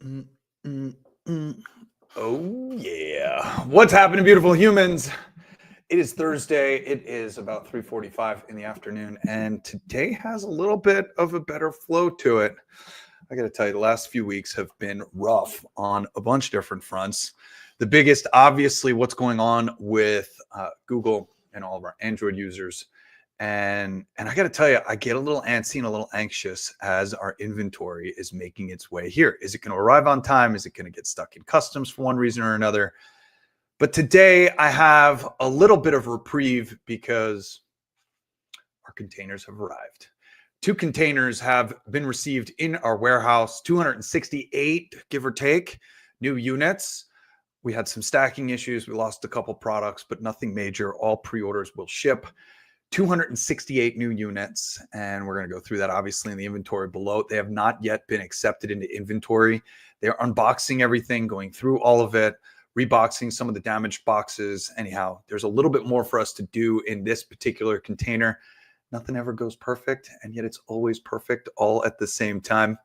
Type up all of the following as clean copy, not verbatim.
Mm, mm, mm. Oh, yeah. What's happening, beautiful humans? It is Thursday. It is about 3:45 in the afternoon, and today has a little bit of a better flow to it. I got to tell you, the last few weeks have been rough on a bunch of different fronts. The biggest, obviously, what's going on with Google and all of our Android users. And I got to tell you, I get a little antsy and a little anxious as our inventory is making its way here. Is it going to arrive on time? Is it going to get stuck in customs for one reason or another? But today I have a little bit of reprieve because our containers have arrived. 2 containers have been received in our warehouse, 268, give or take, new units. We had some stacking issues. We lost a couple products, but nothing major. All pre-orders will ship. 268 new units, and we're going to go through that obviously in the inventory below. They have not yet been accepted into inventory. They're unboxing everything, going through all of it, reboxing some of the damaged boxes. Anyhow, there's a little bit more for us to do in this particular container. Nothing ever goes perfect, and yet it's always perfect all at the same time.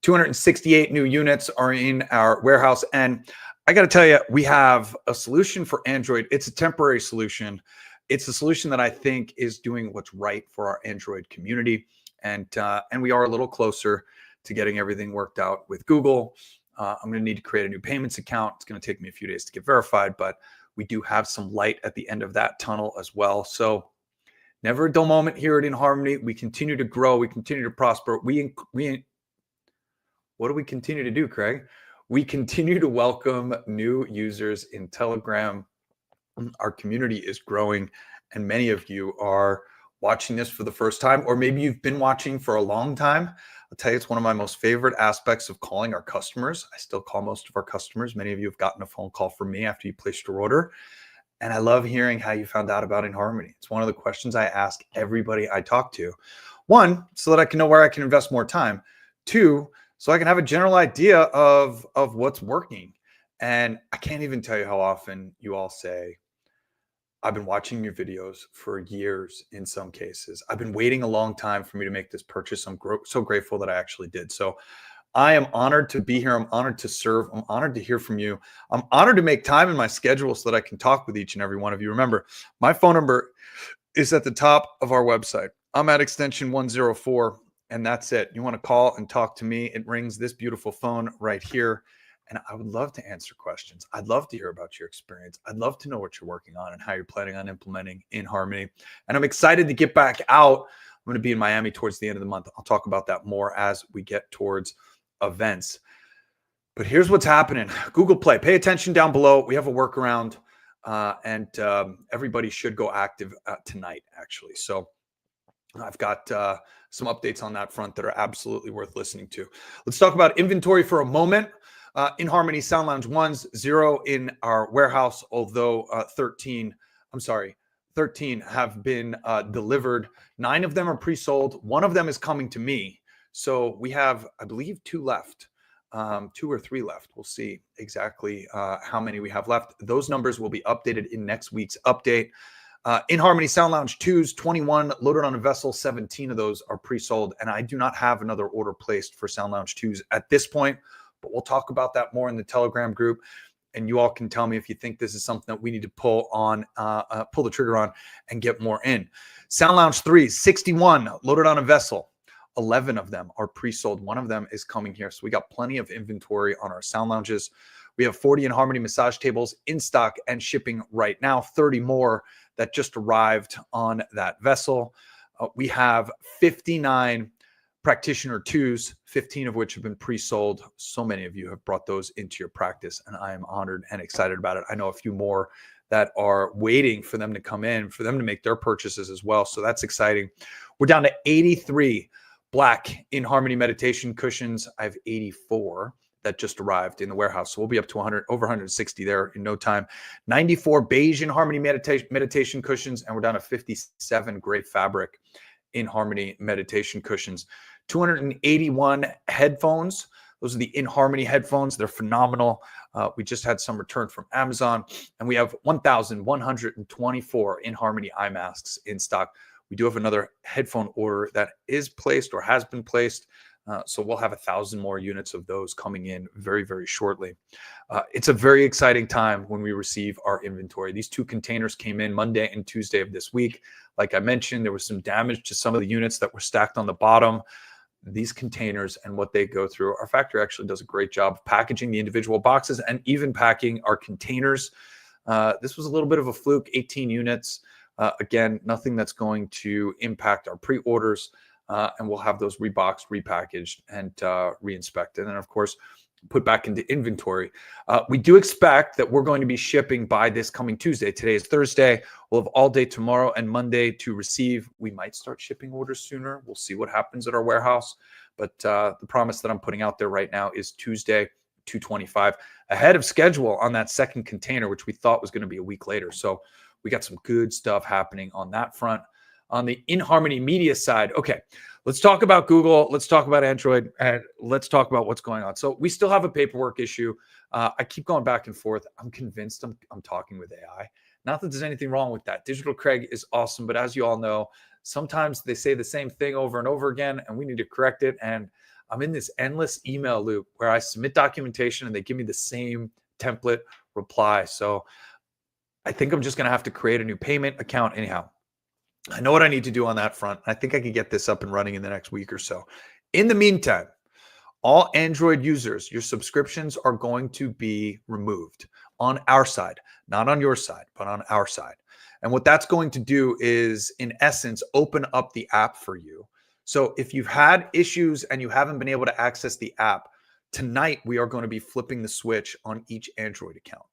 268 new units are in our warehouse, and I got to tell you, we have a solution for Android. It's a temporary solution. It's a solution that I think is doing what's right for our Android community, and we are a little closer to getting everything worked out with Google. I'm going to need to create a new payments account. It's going to take me a few days to get verified, but we do have some light at the end of that tunnel as well. So never a dull moment here at inHarmony. We continue to grow. We continue to prosper. What do we continue to do, Craig? We continue to welcome new users in Telegram. Our community is growing, and many of you are watching this for the first time, or maybe you've been watching for a long time. I'll tell you, it's one of my most favorite aspects of calling our customers. I still call most of our customers. Many of you have gotten a phone call from me after you placed your order. And I love hearing how you found out about inHarmony. It's one of the questions I ask everybody I talk to. 1, so that I can know where I can invest more time. 2, so I can have a general idea of what's working. And I can't even tell you how often you all say, I've been watching your videos for years in some cases. I've been waiting a long time for me to make this purchase. I'm so grateful that I actually did. So I am honored to be here. I'm honored to serve. I'm honored to hear from you. I'm honored to make time in my schedule so that I can talk with each and every one of you. Remember, my phone number is at the top of our website. I'm at extension 104, and that's it. You want to call and talk to me, it rings this beautiful phone right here. And I would love to answer questions. I'd love to hear about your experience. I'd love to know what you're working on and how you're planning on implementing inHarmony. And I'm excited to get back out. I'm going to be in Miami towards the end of the month. I'll talk about that more as we get towards events. But here's what's happening. Google Play, pay attention down below. We have a workaround, and everybody should go active tonight, actually. So I've got some updates on that front that are absolutely worth listening to. Let's talk about inventory for a moment. inHarmony Sound Lounge 1's 0 in our warehouse, although 13 have been delivered. 9 of them are pre-sold. 1 of them is coming to me. So we have, I believe, 2 left, 2 or 3 left. We'll see exactly how many we have left. Those numbers will be updated in next week's update. inHarmony Sound Lounge 2s, 21 loaded on a vessel. 17 of those are pre-sold, and I do not have another order placed for Sound Lounge 2s at this point, but we'll talk about that more in the Telegram group. And you all can tell me if you think this is something that we need to pull the trigger on and get more in. Sound Lounge 3s, 61 loaded on a vessel. 11 of them are pre-sold. 1 of them is coming here. So we got plenty of inventory on our sound lounges. We have 40 inHarmony massage tables in stock and shipping right now. 30 more that just arrived on that vessel. We have 59 Practitioner 2s, 15 of which have been pre-sold. So many of you have brought those into your practice, and I am honored and excited about it. I know a few more that are waiting for them to come in, for them to make their purchases as well. So that's exciting. We're down to 83 black inHarmony meditation cushions. I have 84 that just arrived in the warehouse. So we'll be up to over 160 there in no time. 94 beige inHarmony meditation cushions, and we're down to 57 gray fabric inHarmony meditation cushions. 281 headphones. Those are the inHarmony headphones. They're phenomenal. We just had some returned from Amazon, and we have 1,124 inHarmony eye masks in stock. We do have another headphone order that is placed or has been placed. So we'll have 1,000 more units of those coming in very, very shortly. It's a very exciting time when we receive our inventory. These 2 containers came in Monday and Tuesday of this week. Like I mentioned, there was some damage to some of the units that were stacked on the bottom. These containers and what they go through, our factory actually does a great job of packaging the individual boxes and even packing our containers. This was a little bit of a fluke, 18 units. Again, nothing that's going to impact our pre-orders, and we'll have those reboxed, repackaged, and re-inspected, and of course, put back into inventory. We do expect that we're going to be shipping by this coming Tuesday. Today is Thursday. We'll have all day tomorrow and Monday to receive. We might start shipping orders sooner. We'll see what happens at our warehouse. But the promise that I'm putting out there right now is Tuesday, 2/25, ahead of schedule on that second container, which we thought was going to be a week later. So we got some good stuff happening on that front. On the inHarmony media side, okay, let's talk about Google. Let's talk about Android, and let's talk about what's going on. So we still have a paperwork issue. I keep going back and forth. I'm convinced I'm talking with AI. Not that there's anything wrong with that. Digital Craig is awesome, but as you all know, sometimes they say the same thing over and over again, and we need to correct it. And I'm in this endless email loop where I submit documentation and they give me the same template reply. So I think I'm just going to have to create a new payment account anyhow. I know what I need to do on that front. I think I can get this up and running in the next week or so. In the meantime, all Android users, your subscriptions are going to be removed on our side, not on your side, but on our side. And what that's going to do is, in essence, open up the app for you. So if you've had issues and you haven't been able to access the app, tonight we are going to be flipping the switch on each Android account.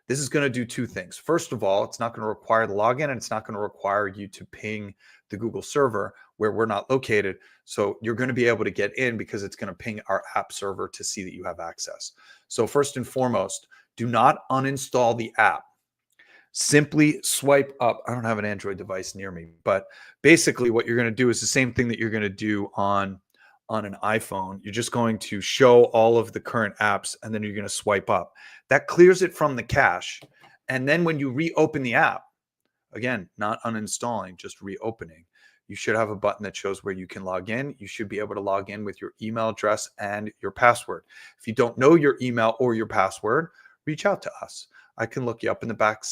This is going to do 2 things. First of all, it's not going to require the login, and it's not going to require you to ping the Google server where we're not located. So you're going to be able to get in because it's going to ping our app server to see that you have access. So first and foremost, do not uninstall the app. Simply swipe up. I don't have an Android device near me, but basically what you're going to do is the same thing that you're going to do on an iPhone. You're just going to show all of the current apps, and then you're going to swipe up. That clears it from the cache. And then when you reopen the app, again, not uninstalling, just reopening, you should have a button that shows where you can log in. You should be able to log in with your email address and your password. If you don't know your email or your password, reach out to us. I can look you up in the back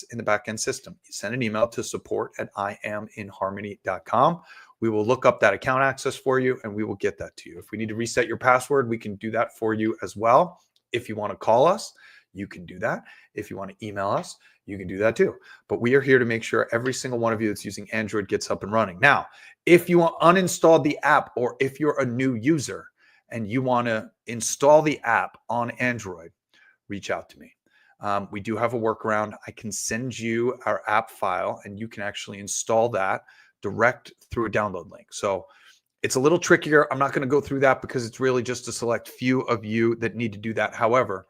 end system. You send an email to support@iaminharmony.com. We will look up that account access for you, and we will get that to you. If we need to reset your password, we can do that for you as well. If you want to call us, you can do that. If you want to email us, you can do that too. But we are here to make sure every single one of you that's using Android gets up and running. Now, if you uninstalled the app, or if you're a new user and you want to install the app on Android, reach out to me. We do have a workaround. I can send you our app file, and you can actually install that direct through a download link. So it's a little trickier. I'm not going to go through that because it's really just a select few of you that need to do that. However,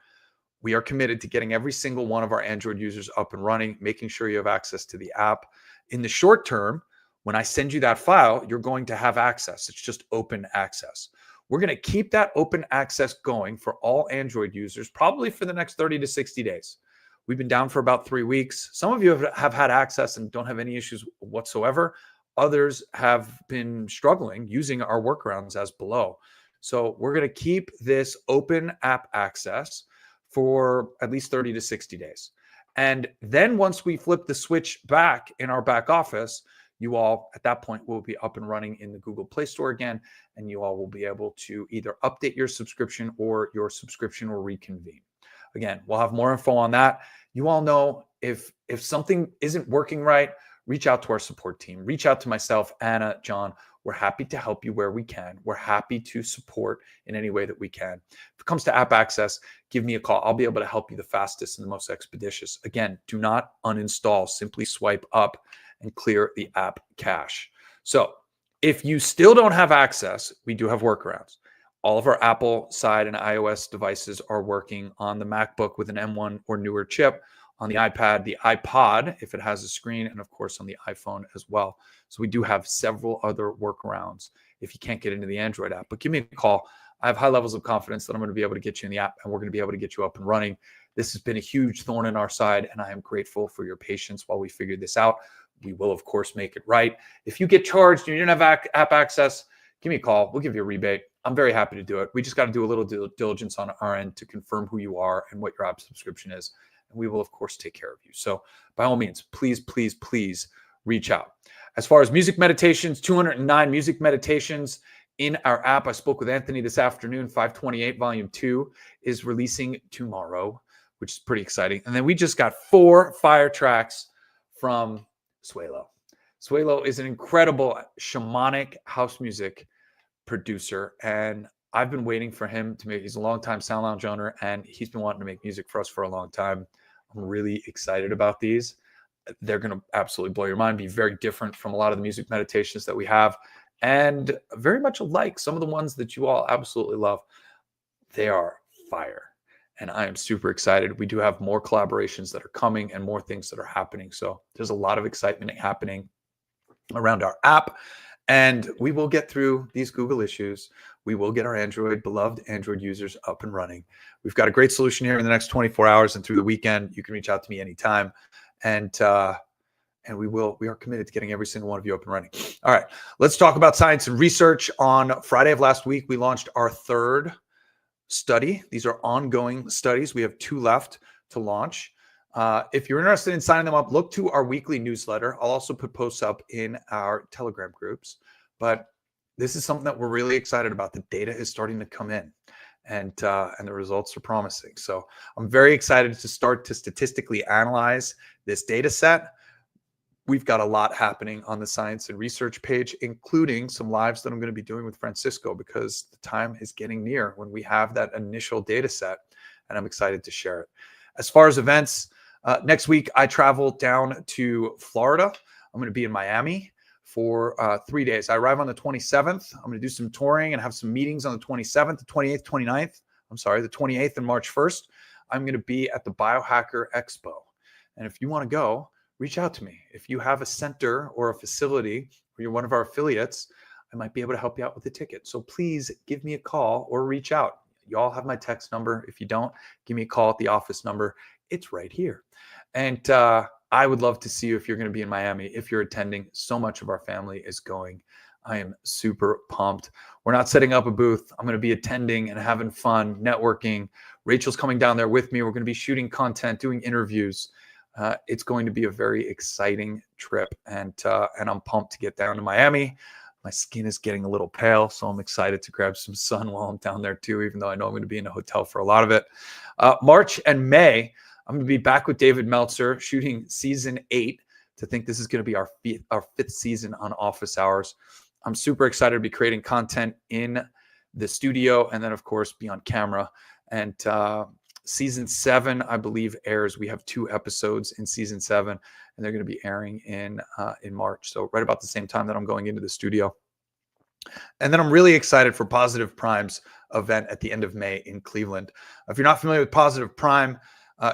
we are committed to getting every single one of our Android users up and running, making sure you have access to the app. In the short term, when I send you that file, you're going to have access. It's just open access. We're going to keep that open access going for all Android users, probably for the next 30 to 60 days. We've been down for about 3 weeks. Some of you have had access and don't have any issues whatsoever. Others have been struggling using our workarounds as below. So we're going to keep this open app access for at least 30 to 60 days. And then once we flip the switch back in our back office, you all at that point will be up and running in the Google Play Store again, and you all will be able to either update your subscription or your subscription will reconvene. Again, we'll have more info on that. You all know if something isn't working right, reach out to our support team. Reach out to myself, Anna, John. We're happy to help you where we can. We're happy to support in any way that we can. If it comes to app access, give me a call. I'll be able to help you the fastest and the most expeditious. Again, do not uninstall. Simply swipe up and clear the app cache. So if you still don't have access, we do have workarounds. All of our Apple side and iOS devices are working on the MacBook with an M1 or newer chip, on the iPad, the iPod, if it has a screen, and of course on the iPhone as well. So we do have several other workarounds if you can't get into the Android app. But give me a call. I have high levels of confidence that I'm going to be able to get you in the app, and we're going to be able to get you up and running. This has been a huge thorn in our side, and I am grateful for your patience while we figure this out. We will, of course, make it right. If you get charged and you didn't have app access, give me a call. We'll give you a rebate. I'm very happy to do it. We just got to do a little diligence on our end to confirm who you are and what your app subscription is. And we will, of course, take care of you. So by all means, please, please, please reach out. As far as music meditations, 209 music meditations in our app. I spoke with Anthony this afternoon. 528 Volume 2 is releasing tomorrow, which is pretty exciting. And then we just got 4 fire tracks from Suelo. Suelo is an incredible shamanic house music producer, and I've been waiting for him to make. He's a longtime Sound Lounge owner, and he's been wanting to make music for us for a long time. I'm really excited about these. They're going to absolutely blow your mind, be very different from a lot of the music meditations that we have, and very much alike some of the ones that you all absolutely love. They are fire, and I am super excited. We do have more collaborations that are coming and more things that are happening. So there's a lot of excitement happening around our app. And we will get through these Google issues. We will get our beloved Android users up and running. We've got a great solution here in the next 24 hours and through the weekend. You can reach out to me anytime. And we are committed to getting every single one of you up and running. All right, let's talk about science and research. On Friday of last week, we launched our 3rd study. These are ongoing studies. We have 2 left to launch. If you're interested in signing them up, look to our weekly newsletter. I'll also put posts up in our Telegram groups. But this is something that we're really excited about. The data is starting to come in, and the results are promising. So I'm very excited to start to statistically analyze this data set. We've got a lot happening on the science and research page, including some lives that I'm going to be doing with Francisco, because the time is getting near when we have that initial data set, and I'm excited to share it. As far as events, next week, I travel down to Florida. I'm going to be in Miami for 3 days. I arrive on the 27th. I'm going to do some touring and have some meetings on the 27th, the 28th, 29th. I'm sorry, the 28th and March 1st. I'm going to be at the Biohacker Expo. And if you want to go, reach out to me. If you have a center or a facility or you're one of our affiliates, I might be able to help you out with the ticket. So please give me a call or reach out. You all have my text number. If you don't, give me a call at the office number. It's right here. And I would love to see you if you're going to be in Miami, if you're attending. So much of our family is going. I am super pumped. We're not setting up a booth. I'm going to be attending and having fun, networking. Rachel's coming down there with me. We're going to be shooting content, doing interviews. It's going to be a very exciting trip. And I'm pumped to get down to Miami. My skin is getting a little pale, so I'm excited to grab some sun while I'm down there too, even though I know I'm going to be in a hotel for a lot of it. March and May, I'm going to be back with David Meltzer shooting season 8. To think this is going to be our 5th season on Office Hours. I'm super excited to be creating content in the studio and then, of course, be on camera. And season 7, I believe, airs. We have 2 episodes in season 7, and they're going to be airing in March. So right about the same time that I'm going into the studio. And then I'm really excited for Positive Prime's event at the end of May in Cleveland. If you're not familiar with Positive Prime,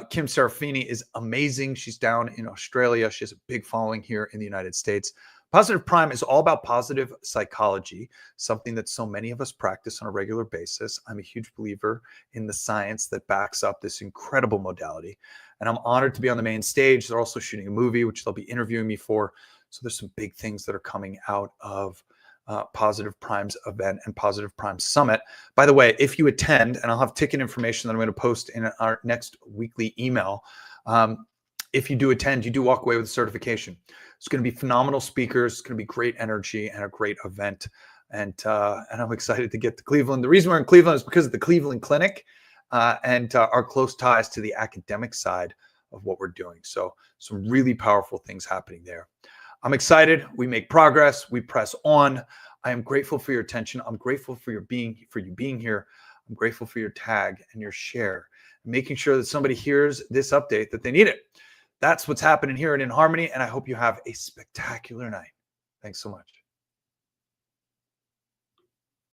Kim Serafini is amazing. She's down in Australia. She has a big following here in the United States. Positive Prime is all about positive psychology, something that so many of us practice on a regular basis. I'm a huge believer in the science that backs up this incredible modality. And I'm honored to be on the main stage. They're also shooting a movie, which they'll be interviewing me for. So there's some big things that are coming out of Positive Prime's event and Positive Prime Summit. By the way, if you attend, and I'll have ticket information that I'm going to post in our next weekly email. If you do attend, you do walk away with a certification. It's going to be phenomenal speakers. It's going to be great energy and a great event. And I'm excited to get to Cleveland. The reason we're in Cleveland is because of the Cleveland Clinic and our close ties to the academic side of what we're doing. So some really powerful things happening there. I'm excited. We make progress. We press on. I am grateful for your attention. I'm grateful for you being here. I'm grateful for your tag and your share, making sure that somebody hears this update that they need it. That's what's happening here at inHarmony, and I hope you have a spectacular night. Thanks so much.